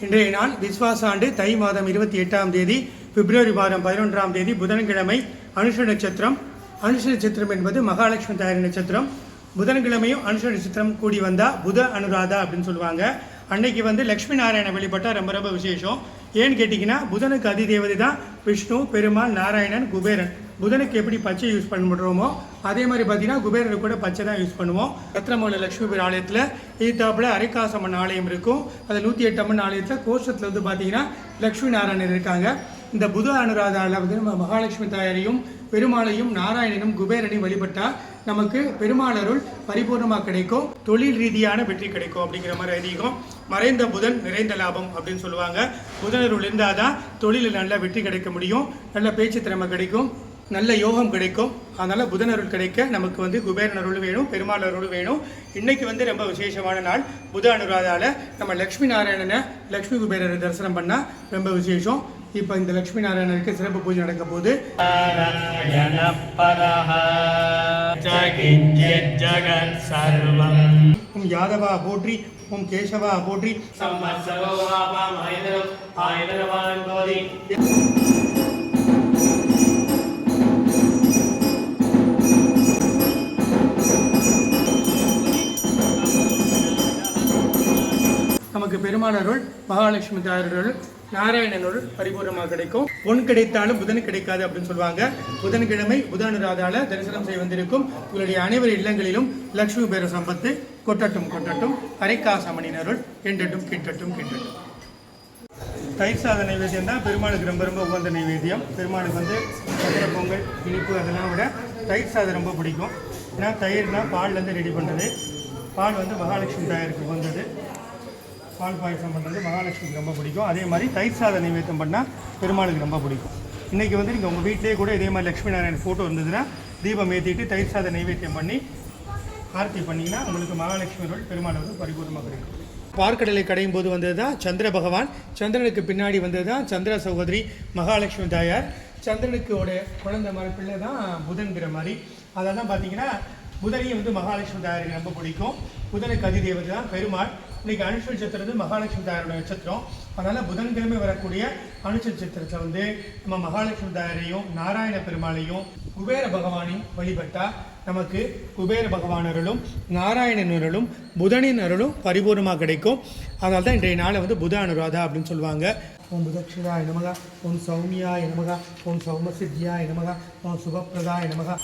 இன்றைய நாள் விஸ்வாச ஆண்டு தை மாதம் 28ஆம் தேதி பிப்ரவரி மாதம் 11ஆம் தேதி புதன்கிழமை அனுஷ நட்சத்திரம். அனுஷ நட்சத்திரம் என்பது மகாலட்சுமி தாயார் நட்சத்திரம். புதன்கிழமையும் அனுஷ நட்சத்திரம் கூடி வந்தால் புத அனுராதா அப்படின்னு சொல்லுவாங்க. அன்னைக்கு லட்சுமி நாராயண வழிபட்டால் ரொம்ப ரொம்ப விசேஷம். ஏன்னு கேட்டிங்கன்னா புதனுக்கு அதிதேவதை தான் விஷ்ணு, பெருமாள், நாராயணன், குபேரன். புதனுக்கு எப்படி பச்சை யூஸ் பண்ணுறோமோ அதே மாதிரி பார்த்தீங்கன்னா குபேரனுக்கு கூட பச்சை தான் யூஸ் பண்ணுவோம். ரத்னமூல லட்சுமி ஆலயத்தில் ஈத்தாப்பில் அரைக்காசம்மன் ஆலயம் இருக்கும். அது 108 அம்மன் ஆலயத்தில் கோஷத்தில் பார்த்தீங்கன்னா லட்சுமி நாராயணன் இருக்காங்க. இந்த புத அனுராதாவில் மகாலட்சுமி தாயாரையும் பெருமாளையும் நாராயணனும் குபேரனையும் வழிபட்டால் நமக்கு பெருமாள் அருள் பரிபூர்ணமாக கிடைக்கும், தொழில் ரீதியான வெற்றி கிடைக்கும் அப்படிங்கிற மாதிரி ஐதீகம். மறைந்த புதன் நிறைந்த லாபம் அப்படின்னு சொல்லுவாங்க. புதன் அருள் இருந்தால் தான் தொழிலில் நல்ல வெற்றி கிடைக்க முடியும், நல்ல பேச்சு திறமை கிடைக்கும், நல்ல யோகம் கிடைக்கும். அதனால் புதன் அருள் கிடைக்க நமக்கு குபேரன் அருள் வேணும், பெருமாள் அருள் வேணும். இன்னைக்கு ரொம்ப விசேஷமான நாள் புத அனுராதால நம்ம லக்ஷ்மி நாராயணனை லக்ஷ்மி குபேரரை தரிசனம் பண்ணால் ரொம்ப விசேஷம். இப்போ இந்த லட்சுமி நாராயணருக்கு சிறப்பு பூஜை நடக்க போகுது. ஓம் யாதவா போற்றி, ஓம் கேசவா போற்றி. நமக்கு பெருமாள் அருள், மகாலட்சுமி தாயார் நாராயணனோடு பரிபூர்ணமாக கிடைக்கும். பொன் கிடைத்தாலும் புதன் கிடைக்காது அப்படின்னு சொல்லுவாங்க. புதன்கிழமை புத அனுராதால தரிசனம் செய்ய வந்திருக்கும் உங்களுடைய அனைவர் இல்லங்களிலும் லட்சுமி பேர சம்பத்து கொட்டட்டும் கொட்டட்டும், அரைக்காசமணின் அருள் என்றட்டும் கிட்டட்டும் கிட்டட்டும். தயிர் சாத நைவேத்தியம் தான் பெருமாளுக்கு ரொம்ப ரொம்ப உகந்த நைவேத்தியம். பெருமாளுக்கு சக்கரை பொங்கல், இனிப்பு அதெல்லாம் விட தயிர் சாதம் ரொம்ப பிடிக்கும். ஏன்னா தயிர்னா பால்லேருந்து ரெடி பண்ணுறது. பால் மகாலட்சுமி தாயாருக்கு உகந்தது. பால் பாயசம் பண்ணுறது மகாலட்சுமிக்கு ரொம்ப பிடிக்கும். அதே மாதிரி தயிர் சாத நைவேத்தியம் பண்ணால் பெருமாளுக்கு ரொம்ப பிடிக்கும். இன்றைக்கி நீங்கள் உங்கள் வீட்டிலே கூட இதே மாதிரி லட்சுமி நாராயணன் ஃபோட்டோ இருந்ததுன்னா தீபம் ஏற்றிட்டு தயிர் சாத நைவேத்தியம் பண்ணி ஆர்த்தி பண்ணிங்கன்னா உங்களுக்கு மகாலட்சுமி பெருமாள் பரிபூர்ணமாக கிடைக்கும். பார்க்கடலை கடையும் போது வந்தது தான் சந்திர பகவான். சந்திரனுக்கு பின்னாடி வந்தது தான் சந்திர சகோதரி மகாலட்சுமி தாயார். சந்திரனுக்கு குழந்தை மாதிரி பிள்ளை தான் புதன்கிற மாதிரி. அதெல்லாம் பார்த்தீங்கன்னா புதனையும் மகாலட்சுமி தாயாருக்கு ரொம்ப பிடிக்கும். புதனுக்கு அதிதேவதை தான் பெருமாள். இன்னைக்கு அனுஷ நட்சத்திரம் மகாலட்சுமி தாயாரோட நட்சத்திரம். அதனால் புதன்கிழமை வரக்கூடிய அனுஷ நட்சத்திரத்தை நம்ம மகாலட்சுமி தாயாரையும் நாராயண பெருமாளையும் குபேர பகவானையும் வழிபட்டால் நமக்கு குபேர பகவான் அருளும் நாராயணன் அருளும் புதனின் அருளும் பரிபூர்ணமாக கிடைக்கும். அதனால தான் இன்றைய நாளை புத அனுராதா அப்படின்னு சொல்லுவாங்க. ஓம் புதக்ஷிதாய நமக, ஓம் சௌமியாய நமக, ஓம் சௌமசித்தியாய நமக, ஓம் சுபப்பிரதாய நமக.